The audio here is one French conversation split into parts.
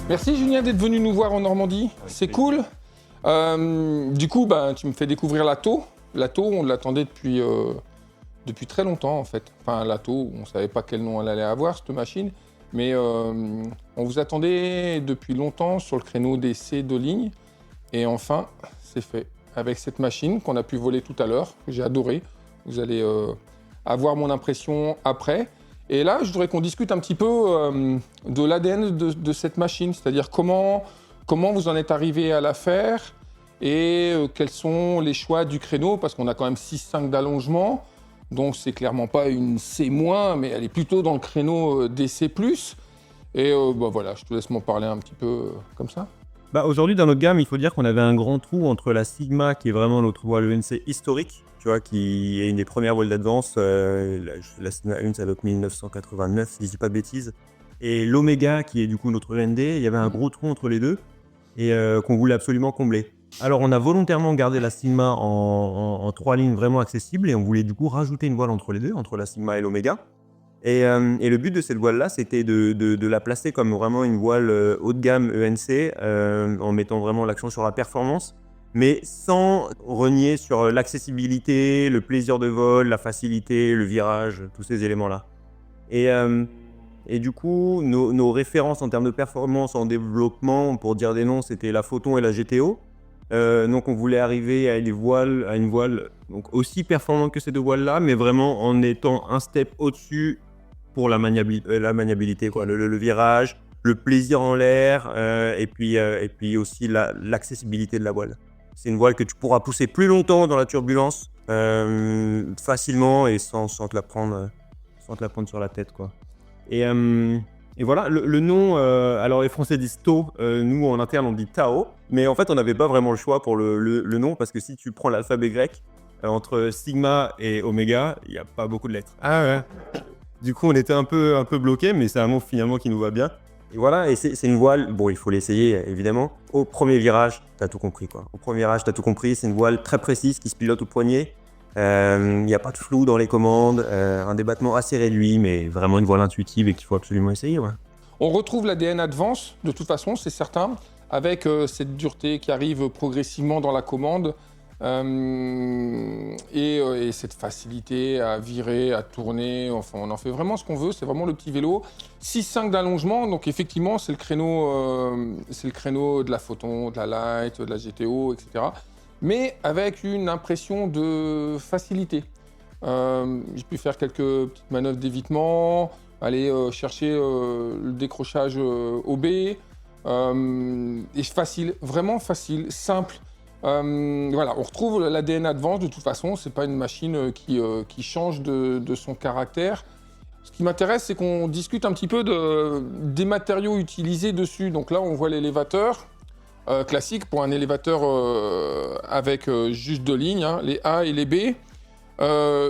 Merci Julien d'être venu nous voir en Normandie, c'est cool. Du coup, tu me fais découvrir l'Atto. L'Atto, on l'attendait depuis très longtemps en fait. Enfin, l'Atto, on ne savait pas quel nom elle allait avoir, cette machine. Mais on vous attendait depuis longtemps sur le créneau d'essai de ligne. Et enfin, c'est fait. Avec cette machine qu'on a pu voler tout à l'heure, que j'ai adoré. Vous allez avoir mon impression après. Et là, je voudrais qu'on discute un petit peu de l'ADN de cette machine, c'est-à-dire comment vous en êtes arrivé à la faire et quels sont les choix du créneau, parce qu'on a quand même 6,5 d'allongement, donc c'est clairement pas une C-, mais elle est plutôt dans le créneau des C+. Et voilà, je te laisse m'en parler un petit peu comme ça. Aujourd'hui, dans notre gamme, il faut dire qu'on avait un grand trou entre la Sigma, qui est vraiment notre voile ENC historique, tu vois, qui est une des premières voiles d'Advance. La Sigma 1, ça date 1989, si je dis pas de bêtises. Et l'Omega, qui est du coup notre END, il y avait un gros trou entre les deux et qu'on voulait absolument combler. Alors, on a volontairement gardé la Sigma en 3 lignes vraiment accessibles et on voulait du coup rajouter une voile entre les deux, entre la Sigma et l'Omega. Et le but de cette voile-là, c'était de la placer comme vraiment une voile haut de gamme ENC, en mettant vraiment l'accent sur la performance, mais sans renier sur l'accessibilité, le plaisir de vol, la facilité, le virage, tous ces éléments-là. Et du coup, nos références en termes de performance en développement, pour dire des noms, c'était la Photon et la GTO. Donc on voulait arriver à une voile donc aussi performante que ces deux voiles-là, mais vraiment en étant un step au-dessus pour la maniabilité, quoi, le virage, le plaisir en l'air, et puis aussi l'accessibilité de la voile. C'est une voile que tu pourras pousser plus longtemps dans la turbulence, facilement et sans te la prendre sur la tête, quoi. Et voilà, le nom, alors les Français disent TO, nous en interne on dit Tao, mais en fait on n'avait pas vraiment le choix pour le nom, parce que si tu prends l'alphabet grec, entre Sigma et Oméga, il n'y a pas beaucoup de lettres. Ah ouais. Du coup on était un peu bloqué, mais c'est un nom finalement qui nous va bien. Et voilà, et c'est une voile, bon il faut l'essayer évidemment. Au premier virage, t'as tout compris quoi. Au premier virage, t'as tout compris, c'est une voile très précise qui se pilote au poignet. Il n'y a pas de flou dans les commandes, un débattement assez réduit, mais vraiment une voile intuitive et qu'il faut absolument essayer. Ouais. On retrouve l'ADN Advance, de toute façon, c'est certain, avec cette dureté qui arrive progressivement dans la commande et cette facilité à virer, à tourner. Enfin, on en fait vraiment ce qu'on veut, c'est vraiment le petit vélo. 6,5 d'allongement, donc effectivement, c'est le créneau de la Photon, de la Light, de la GTO, etc. Mais avec une impression de facilité. J'ai pu faire quelques petites manœuvres d'évitement, aller chercher le décrochage OB, et facile, vraiment facile, simple. Voilà, on retrouve l'ADN Advance, de toute façon, c'est pas une machine qui change de son caractère. Ce qui m'intéresse, c'est qu'on discute un petit peu des matériaux utilisés dessus. Donc là, on voit l'élévateur. Classique pour un élévateur avec juste 2 lignes, hein, les A et les B.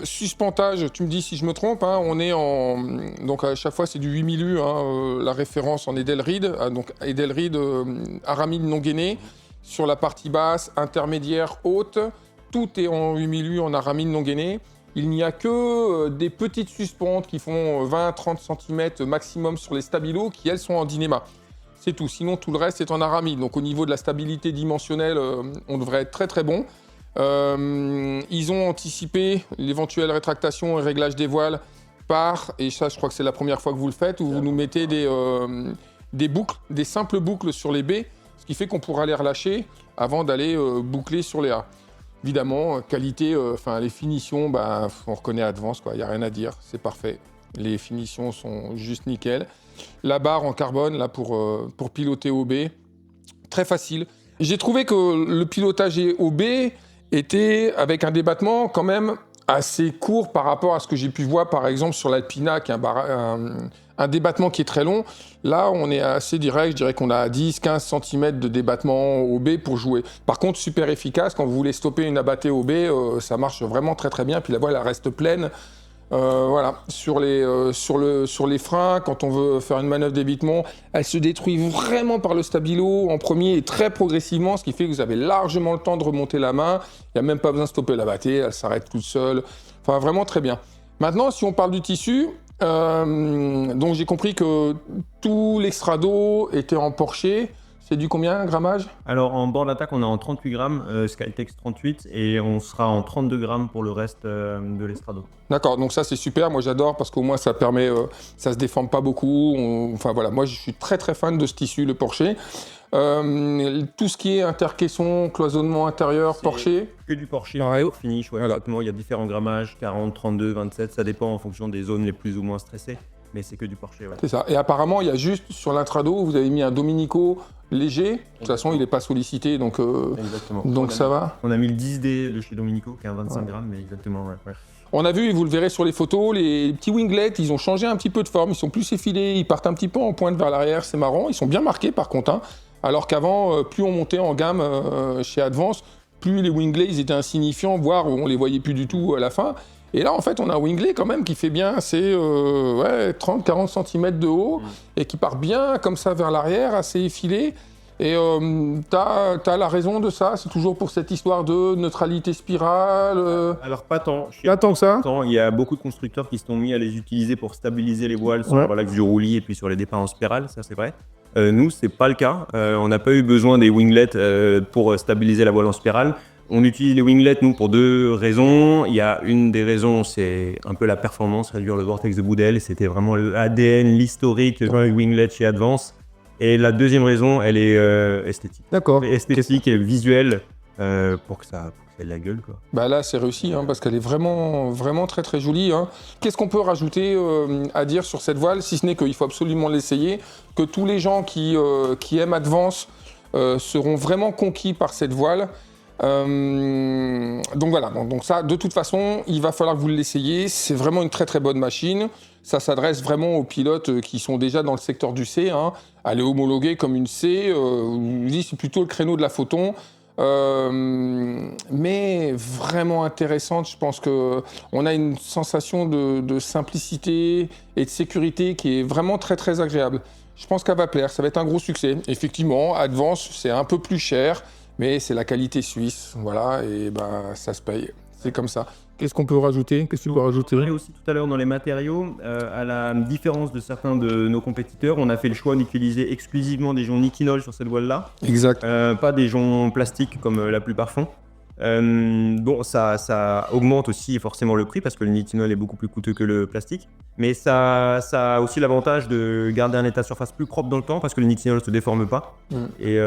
Suspentage, tu me dis si je me trompe, hein, on est donc à chaque fois c'est du 8 mm, hein, la référence en Edelrid, donc Edelrid aramide non gainé, sur la partie basse, intermédiaire, haute, tout est en 8 mm en aramide non gainé. Il n'y a que des petites suspentes qui font 20-30 cm maximum sur les stabilos qui elles sont en dynéma. C'est tout, sinon tout le reste est en aramide. Donc au niveau de la stabilité dimensionnelle, on devrait être très très bon. Ils ont anticipé l'éventuelle rétractation et réglage des voiles et ça je crois que c'est la première fois que vous le faites, où vous nous mettez des boucles, des simples boucles sur les B, ce qui fait qu'on pourra les relâcher avant d'aller boucler sur les A. Évidemment, qualité, les finitions, on reconnaît Advance, il n'y a rien à dire, c'est parfait. Les finitions sont juste nickel. La barre en carbone, là, pour piloter OB, très facile. J'ai trouvé que le pilotage OB était avec un débattement quand même assez court par rapport à ce que j'ai pu voir, par exemple, sur l'Alpina, qui est un débattement qui est très long. Là, on est assez direct, je dirais qu'on a 10-15 cm de débattement OB pour jouer. Par contre, super efficace, quand vous voulez stopper une abattée OB, ça marche vraiment très très bien, puis la voile, elle reste pleine. Voilà, sur les freins, quand on veut faire une manœuvre d'évitement, elle se détruit vraiment par le stabilo en premier et très progressivement, ce qui fait que vous avez largement le temps de remonter la main. Il n'y a même pas besoin de stopper la battée, elle s'arrête toute seule. Enfin, vraiment très bien. Maintenant, si on parle du tissu, Donc j'ai compris que tout l'extrado était en Porsche. C'est du combien, grammage? Alors en bord d'attaque, on est en 38 grammes, Skytex 38, et on sera en 32 grammes pour le reste de l'estrado. D'accord, donc ça c'est super, moi j'adore parce qu'au moins ça permet, ça se déforme pas beaucoup. Enfin voilà, moi je suis très très fan de ce tissu, le Porsche. Tout ce qui est intercaisson, cloisonnement intérieur, Porsche. Que du Porsche en finish, ouais, exactement. Il y a différents grammages, 40, 32, 27, ça dépend en fonction des zones les plus ou moins stressées. Mais c'est que du Porsche, ouais. C'est ça. Et apparemment, il y a juste sur l'intrado, vous avez mis un Dominico léger. De toute façon, il n'est pas sollicité, donc, donc ça va. On a mis le 10D de chez Dominico, qui est un 25 grammes, mais exactement, ouais. On a vu, et vous le verrez sur les photos, les petits winglets, ils ont changé un petit peu de forme, ils sont plus effilés, ils partent un petit peu en pointe vers l'arrière, c'est marrant. Ils sont bien marqués par contre, hein. Alors qu'avant, plus on montait en gamme chez Advance, plus les winglets ils étaient insignifiants, voire on les voyait plus du tout à la fin. Et là, en fait, on a un winglet quand même qui fait bien, c'est 30-40 cm de haut et qui part bien comme ça vers l'arrière, assez effilé. Et t'as la raison de ça, c'est toujours pour cette histoire de neutralité spirale. Alors pas tant. Pas tant que ça. Il y a beaucoup de constructeurs qui se sont mis à les utiliser pour stabiliser les voiles sur l'axe du roulis et puis sur les départs en spirale, ça c'est vrai. Nous, c'est pas le cas. On n'a pas eu besoin des winglets pour stabiliser la voile en spirale. On utilise les winglets, nous, pour deux raisons. Il y a une des raisons, c'est un peu la performance, réduire le vortex de bout d'aile. C'était vraiment l'ADN, l'historique du winglet chez Advance. Et la deuxième raison, elle est esthétique. D'accord. Esthétique et visuelle pour que ça ait de la gueule, quoi. Bah là, c'est réussi, hein, parce qu'elle est vraiment, vraiment très très jolie, hein. Qu'est-ce qu'on peut rajouter à dire sur cette voile, si ce n'est qu'il faut absolument l'essayer, que tous les gens qui aiment Advance seront vraiment conquis par cette voile. Donc voilà, donc ça, de toute façon, il va falloir que vous l'essayiez. C'est vraiment une très très bonne machine. Ça s'adresse vraiment aux pilotes qui sont déjà dans le secteur du C, hein. Elle est homologuée comme une C. Je dis, c'est plutôt le créneau de la photon. Mais vraiment intéressante. Je pense qu'on a une sensation de simplicité et de sécurité qui est vraiment très très agréable. Je pense qu'elle va plaire, ça va être un gros succès. Effectivement, Advance, c'est un peu plus cher, mais c'est la qualité suisse, voilà, et ben ça se paye. C'est comme ça. Qu'est-ce qu'on peut rajouter? Qu'est-ce que tu peux rajouter? Aussi tout à l'heure dans les matériaux, à la différence de certains de nos compétiteurs, on a fait le choix d'utiliser exclusivement des joncs Nitinol sur cette voile-là. Exact. Pas des joncs plastiques comme la plupart font. Bon, ça augmente aussi forcément le prix parce que le Nitinol est beaucoup plus coûteux que le plastique. Mais ça a aussi l'avantage de garder un état de surface plus propre dans le temps parce que le Nitinol ne se déforme pas. Et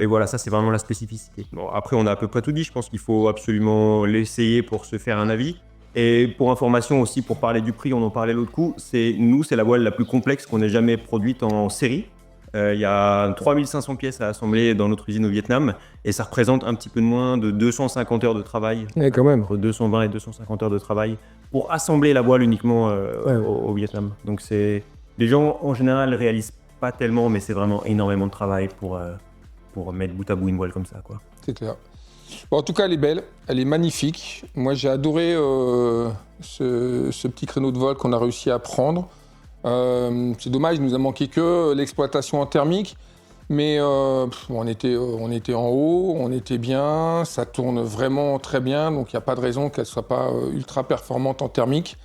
voilà, ça c'est vraiment la spécificité. Bon, après, on a à peu près tout dit. Je pense qu'il faut absolument l'essayer pour se faire un avis. Et pour information aussi, pour parler du prix, on en parlait l'autre coup, c'est la voile la plus complexe qu'on ait jamais produite en série. Il y a 3500 pièces à assembler dans notre usine au Vietnam et ça représente un petit peu moins de 250 heures de travail. Ouais, quand même. Entre 220 et 250 heures de travail pour assembler la voile uniquement au Vietnam. Donc les gens en général réalisent pas tellement, mais c'est vraiment énormément de travail pour mettre bout à bout une voile comme ça, quoi. C'est clair. Bon, en tout cas, elle est belle, elle est magnifique. Moi, j'ai adoré ce petit créneau de vol qu'on a réussi à prendre. C'est dommage, il nous a manqué que l'exploitation en thermique, mais on était en haut, on était bien, ça tourne vraiment très bien, donc il n'y a pas de raison qu'elle ne soit pas ultra performante en thermique.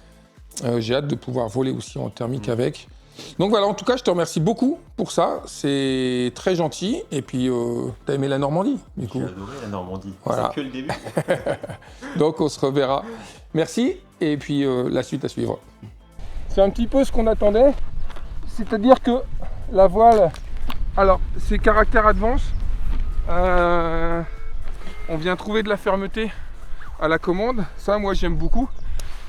J'ai hâte de pouvoir voler aussi en thermique avec. Donc voilà, en tout cas, je te remercie beaucoup pour ça, c'est très gentil, et puis t'as aimé la Normandie, du coup. J'ai adoré la Normandie, voilà. C'est que le début. Donc on se reverra. Merci, et puis la suite à suivre. C'est un petit peu ce qu'on attendait, c'est-à-dire que la voile, alors c'est caractère Advance, on vient trouver de la fermeté à la commande, ça moi j'aime beaucoup,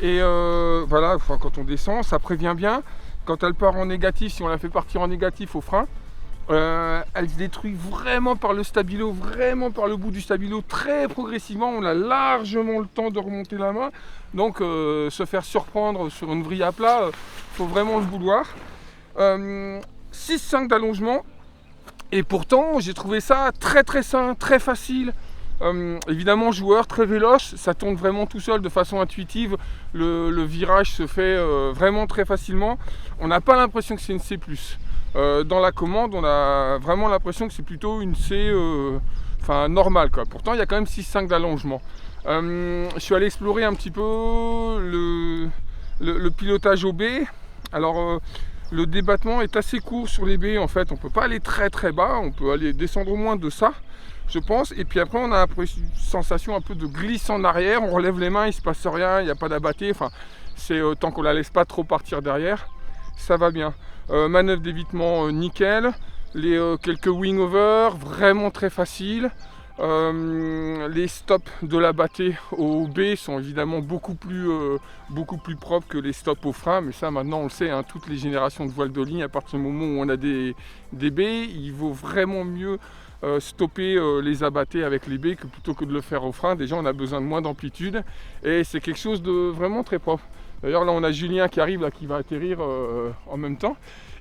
et voilà, enfin, quand on descend ça prévient bien, quand elle part en négatif, si on la fait partir en négatif au frein, elle se détruit vraiment par le stabilo, vraiment par le bout du stabilo, très progressivement. On a largement le temps de remonter la main. Donc se faire surprendre sur une vrille à plat, faut vraiment le vouloir. 6,5 d'allongement. Et pourtant, j'ai trouvé ça très très sain, très facile. Évidemment, joueur très véloce, ça tourne vraiment tout seul de façon intuitive. Le virage se fait vraiment très facilement. On n'a pas l'impression que c'est une C+. Dans la commande, on a vraiment l'impression que c'est plutôt une C normale, quoi. Pourtant, il y a quand même 6,5 d'allongement. Je suis allé explorer un petit peu le pilotage OB. Alors le débattement est assez court sur les baies en fait, on peut pas aller très très bas, on peut aller descendre au moins de ça je pense, et puis après on a une sensation un peu de glisse en arrière, on relève les mains, il se passe rien, il n'y a pas d'abatté, enfin c'est tant qu'on la laisse pas trop partir derrière, ça va bien. Manœuvre d'évitement nickel, les quelques wing over, vraiment très facile. Les stops de la battée au B sont évidemment beaucoup plus propres que les stops au frein, mais ça maintenant on le sait, hein, toutes les générations de voiles de ligne, à partir du moment où on a des baies, il vaut vraiment mieux stopper les abattés avec les baies que plutôt que de le faire au frein. Déjà on a besoin de moins d'amplitude et c'est quelque chose de vraiment très propre. D'ailleurs là on a Julien qui arrive là, qui va atterrir en même temps.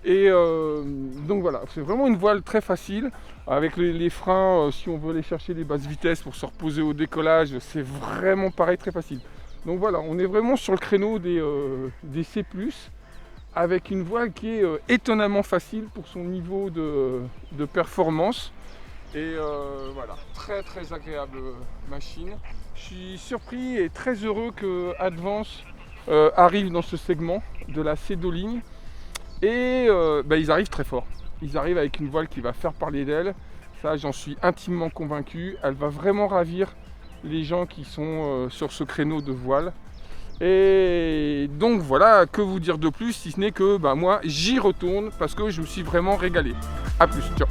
Et donc voilà, c'est vraiment une voile très facile avec les freins, si on veut aller chercher les basses vitesses pour se reposer au décollage, c'est vraiment pareil, très facile. Donc voilà, on est vraiment sur le créneau des C+, avec une voile qui est étonnamment facile pour son niveau de performance. Et voilà, très très agréable machine. Je suis surpris et très heureux que Advance arrive dans ce segment de la C2 et ils arrivent très fort. Ils arrivent avec une voile qui va faire parler d'elle. Ça, j'en suis intimement convaincu. Elle va vraiment ravir les gens qui sont sur ce créneau de voile. Et donc voilà, que vous dire de plus si ce n'est que moi j'y retourne parce que je me suis vraiment régalé. A plus, ciao.